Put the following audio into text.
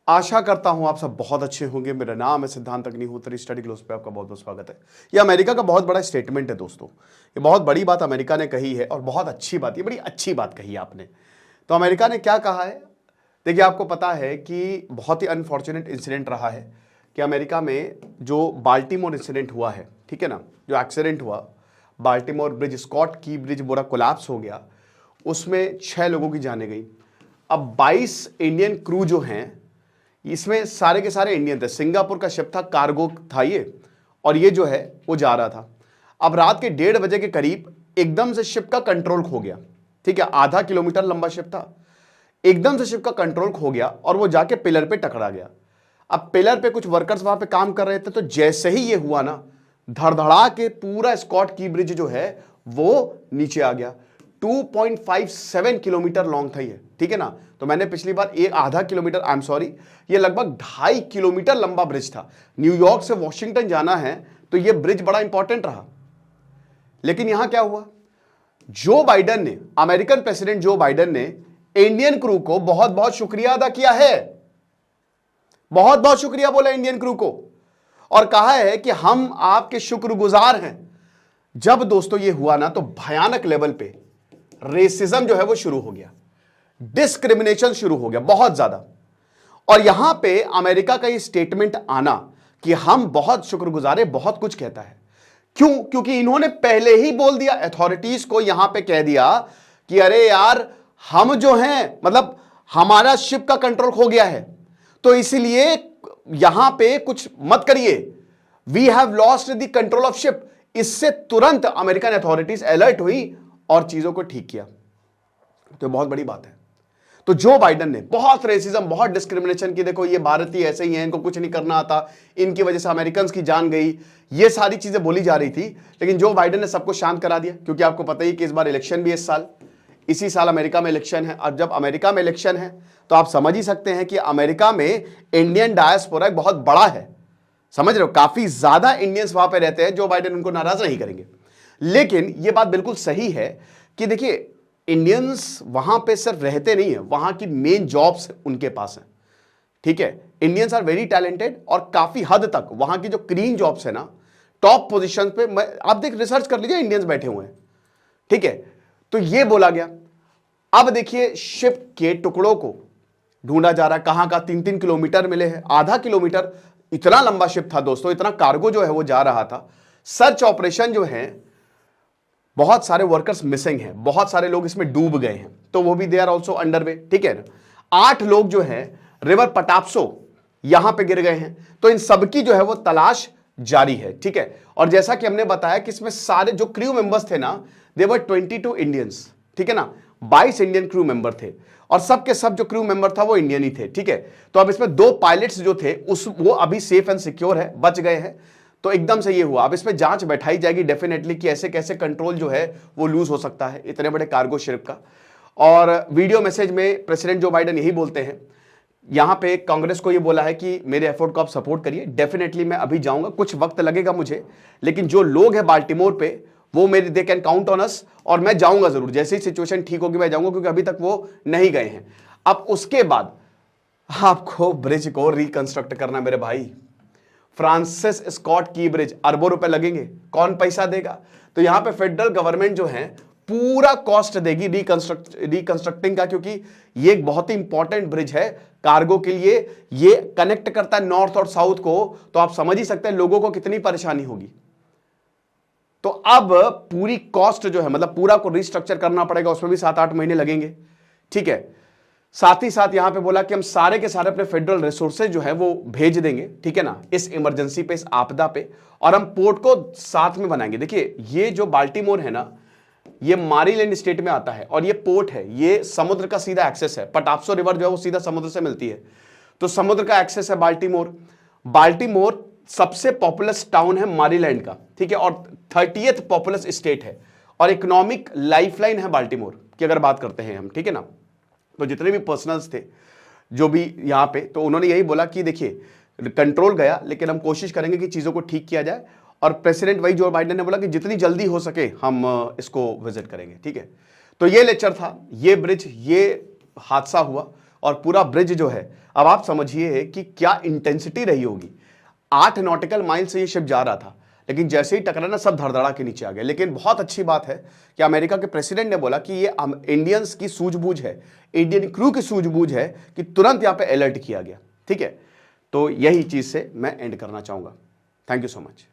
आशा करता हूं आप सब बहुत अच्छे होंगे। मेरा नाम है सिद्धांत अग्निहोत्री, स्टडी ग्लोस पे आपका बहुत बहुत स्वागत है। यह अमेरिका का बहुत बड़ा स्टेटमेंट है दोस्तों। ये बहुत बड़ी बात अमेरिका ने कही है और बहुत अच्छी बात, ये बड़ी अच्छी बात कही है आपने। तो अमेरिका ने क्या कहा है, देखिए आपको पता है कि बहुत ही अनफॉर्चुनेट इंसिडेंट रहा है कि अमेरिका में जो बाल्टीमोर इंसिडेंट हुआ है, ठीक है ना, जो एक्सीडेंट हुआ बाल्टीमोर ब्रिज, स्कॉट की ब्रिज पूरा कोलैप्स हो गया, उसमें 6 लोगों की जानें गई। अब 22 इंडियन क्रू जो हैं, इसमें सारे के सारे इंडियन थे। सिंगापुर का शिप था, कार्गो था ये, और ये जो है वो जा रहा था। अब रात के 1:30 बजे के करीब एकदम से शिप का कंट्रोल खो गया, ठीक है, आधा किलोमीटर लंबा शिप था। एकदम से शिप का कंट्रोल खो गया और वो जाके पिलर पे टकरा गया। अब पिलर पे कुछ वर्कर्स वहां पे काम कर रहे थे, तो जैसे ही ये हुआ ना, धड़धड़ा के पूरा स्कॉट की ब्रिज जो है वो नीचे आ गया। 2.57 किलोमीटर लॉन्ग था ये, ठीक है ना। तो मैंने पिछली बार एक आधा किलोमीटर, आई एम सॉरी, ये लगभग 2.5 किलोमीटर लंबा ब्रिज था। न्यूयॉर्क से वॉशिंगटन जाना है तो ये ब्रिज बड़ा इंपॉर्टेंट रहा। लेकिन यहां क्या हुआ, जो बाइडेन ने, अमेरिकन प्रेसिडेंट जो बाइडेन ने इंडियन क्रू को बहुत बहुत शुक्रिया अदा किया है, बहुत बहुत शुक्रिया बोला इंडियन क्रू को, और कहा है कि हम आपके शुक्रगुजार हैं। जब दोस्तों ये हुआ ना, तो भयानक लेवल पे रेसिज्म जो है वो शुरू हो गया, डिस्क्रिमिनेशन शुरू हो गया बहुत ज्यादा। और यहां पे अमेरिका का ये स्टेटमेंट आना कि हम बहुत शुक्रगुजार हैं, बहुत कुछ कहता है। क्यों? क्योंकि इन्होंने पहले ही बोल दिया, अथॉरिटीज को यहां पे कह दिया कि अरे यार, हम जो हैं, मतलब हमारा शिप का कंट्रोल खो गया है, तो इसलिए यहां पे कुछ मत करिए, we have lost the control of ship. इससे तुरंत अमेरिकन अथॉरिटीज अलर्ट हुई और चीजों को ठीक किया। तो बहुत बड़ी बात है। तो जो बाइडेन ने बहुत रेसिज्म, बहुत डिस्क्रिमिनेशन की, देखो ये भारतीय ऐसे ही हैं, इनको कुछ नहीं करना आता, इनकी वजह से अमेरिकन की जान गई, ये सारी चीजें बोली जा रही थी। लेकिन जो बाइडेन ने सबको शांत करा दिया, क्योंकि आपको पता ही कि इस बार इलेक्शन भी इस साल, इसी साल अमेरिका में इलेक्शन है। और जब अमेरिका में इलेक्शन है तो आप समझ ही सकते हैं कि अमेरिका में इंडियन डायस्पोरा बहुत बड़ा है, समझ रहे हो, काफी ज्यादा इंडियंस वहां पे रहते हैं। जो बाइडेन उनको नाराज नहीं करेंगे। लेकिन यह बात बिल्कुल सही है कि देखिए, इंडियंस वहां पे सिर्फ रहते नहीं है, वहां की मेन जॉब्स उनके पास है, ठीक है। इंडियंस आर वेरी टैलेंटेड और काफी हद तक वहां की जो क्लीन जॉब्स है ना, टॉप पोजीशन पे, आप देख रिसर्च कर लीजिए, इंडियंस बैठे हुए हैं, ठीक है। तो ये बोला गया। अब देखिए, शिप के टुकड़ों को ढूंढा जा रहा है, कहां का 3-3 किलोमीटर मिले हैं, आधा किलोमीटर, इतना लंबा शिप था दोस्तों, इतना कार्गो जो है वो जा रहा था। सर्च ऑपरेशन जो है, बहुत सारे वर्कर्स मिसिंग हैं, बहुत सारे लोग इसमें डूब गए हैं, तो वो भी they are also under way, ठीक है ना। 8 लोग जो हैं रिवर पटाप्सो यहां पे गिर गए हैं, तो इन सबकी जो है वो तलाश जारी है, ठीक है। और जैसा कि हमने बताया कि इसमें सारे जो क्रू मेंबर्स थे ना, देवर 22 इंडियंस, ठीक है ना, 22 इंडियन क्रू मेंबर थे, और सब के सब जो क्रू मेंबर था वो इंडियन ही थे, ठीक है। तो अब इसमें 2 पायलट्स जो थे वो अभी सेफ एंड सिक्योर है, बच गए हैं। तो एकदम से ये हुआ। अब इसमें जांच बैठाई जाएगी डेफिनेटली कि ऐसे कैसे कंट्रोल जो है वो लूज हो सकता है इतने बड़े कार्गो शिप का। और वीडियो मैसेज में प्रेसिडेंट जो बाइडेन यही बोलते हैं, यहां पे कांग्रेस को ये बोला है कि मेरे एफर्ट को आप सपोर्ट करिए। डेफिनेटली मैं अभी जाऊंगा, कुछ वक्त लगेगा मुझे, लेकिन जो लोग हैं बाल्टीमोर पे, वो मेरे they can count on us, और मैं जाऊंगा जरूर, जैसे ही सिचुएशन ठीक होगी मैं जाऊंगा, क्योंकि अभी तक वो नहीं गए हैं। अब उसके बाद आपको ब्रिज को रिकंस्ट्रक्ट करना मेरे भाई, फ्रांसिस स्कॉट की ब्रिज, अरबों रुपए लगेंगे, कौन पैसा देगा? तो यहां पे फेडरल गवर्नमेंट जो है पूरा कॉस्ट देगी रिकंस्ट्रक्टिंग का, क्योंकि ये एक बहुत ही इंपॉर्टेंट ब्रिज है कार्गो के लिए। ये कनेक्ट करता है नॉर्थ और साउथ को, तो आप समझ ही सकते हैं लोगों को कितनी परेशानी होगी। तो अब पूरी कॉस्ट जो है, मतलब पूरा को रिस्ट्रक्चर करना पड़ेगा, उसमें भी 7-8 महीने लगेंगे, ठीक है। साथ ही साथ यहां पे बोला कि हम सारे के सारे अपने फेडरल रिसोर्सेज जो है वो भेज देंगे, ठीक है ना, इस इमरजेंसी पे, इस आपदा पे, और हम पोर्ट को साथ में बनाएंगे। देखिए, ये जो बाल्टीमोर है ना, ये मैरीलैंड स्टेट में आता है, और ये पोर्ट है, ये समुद्र का सीधा एक्सेस है। पटाप्सो रिवर जो है वो सीधा समुद्र से मिलती है, तो समुद्र का एक्सेस है बाल्टीमोर। बाल्टीमोर सबसे पॉपुलस टाउन है मैरीलैंड का, ठीक है, और 30th पॉपुलस स्टेट है, और इकोनॉमिक लाइफलाइन है बाल्टीमोर की अगर बात करते हैं हम, ठीक है ना। तो जितने भी पर्सनल्स थे जो भी यहां पे, तो उन्होंने यही बोला कि देखिए कंट्रोल गया, लेकिन हम कोशिश करेंगे कि चीजों को ठीक किया जाए। और प्रेसिडेंट वही जो बाइडेन ने बोला कि जितनी जल्दी हो सके हम इसको विजिट करेंगे, ठीक है। तो ये लेक्चर था, ये ब्रिज, ये हादसा हुआ, और पूरा ब्रिज जो है, अब आप समझिए कि क्या इंटेंसिटी रही होगी। 8 नॉटिकल माइल से ये शिप जा रहा था, लेकिन जैसे ही टकरा ना सब धड़धड़ा के नीचे आ गए। लेकिन बहुत अच्छी बात है कि अमेरिका के प्रेसिडेंट ने बोला कि ये इंडियंस की सूझबूझ है, इंडियन क्रू की सूझबूझ है कि तुरंत यहां पे अलर्ट किया गया। ठीक है, तो यही चीज से मैं एंड करना चाहूंगा। Thank you so much.